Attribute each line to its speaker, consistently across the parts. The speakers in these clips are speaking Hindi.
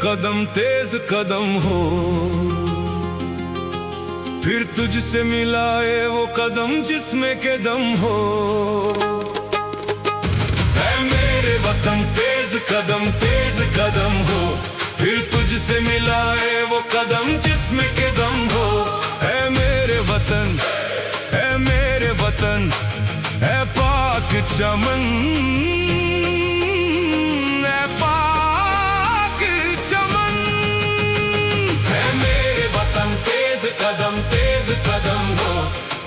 Speaker 1: वतन तेज कदम हो, फिर तुझसे मिलाए वो कदम जिसमें के दम हो। ऐ मेरे वतन तेज कदम हो, फिर तुझसे मिलाए वो कदम जिसमें के दम हो। ऐ मेरे वतन ऐ पाक चमन, तेज कदम हो,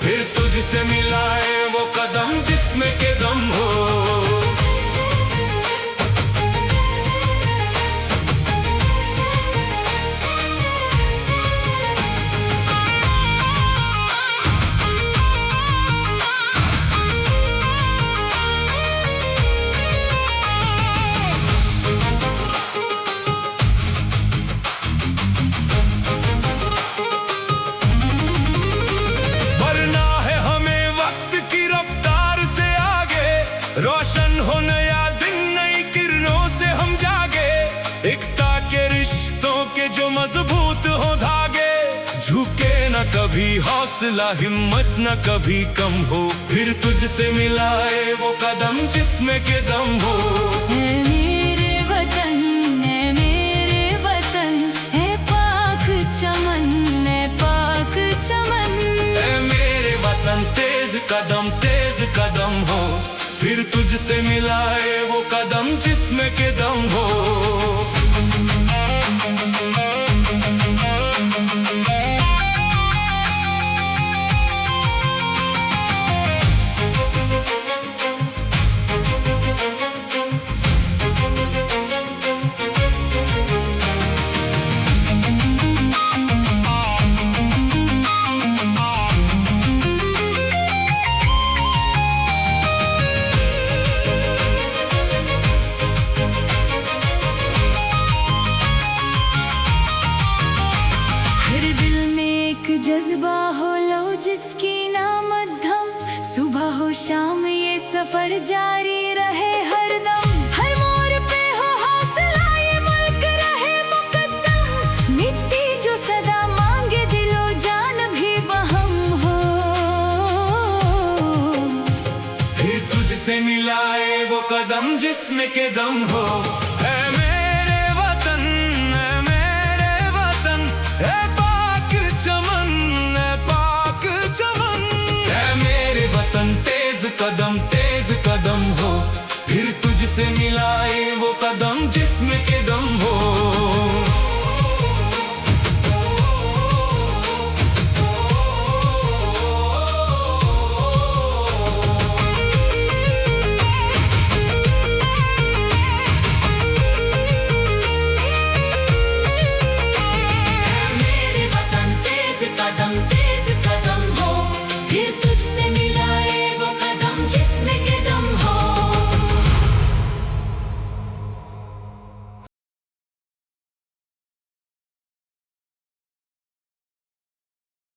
Speaker 1: फिर तुझसे मिलाए वो कदम जिसमें के दम हो। रोशन हो नया दिन, नई किरणों से हम जागे, एकता के रिश्तों के जो मजबूत हो धागे। झुके न कभी हौसला, हिम्मत न कभी कम हो, फिर तुझसे मिलाए वो कदम जिसमें के दम हो।
Speaker 2: है मेरे वतन, है मेरे वतन, है पाक चमन, है पाक चमन।
Speaker 1: है मेरे वतन तेज कदम हो, फिर तुझसे मिलाए वो कदम जिसमें के दम हो।
Speaker 2: जज्बा हो लो जिसकी नाम मध्यम, सुबह हो शाम ये सफर जारी रहे हरदम। हर मोड़ पे हो हौसला, ये मुल्क रहे मुकद्दम। मिट्टी जो सदा मांगे, दिलो जान भी बहम हो,
Speaker 1: फिर तुझसे मिलाए वो कदम जिसमें के दम हो। तेज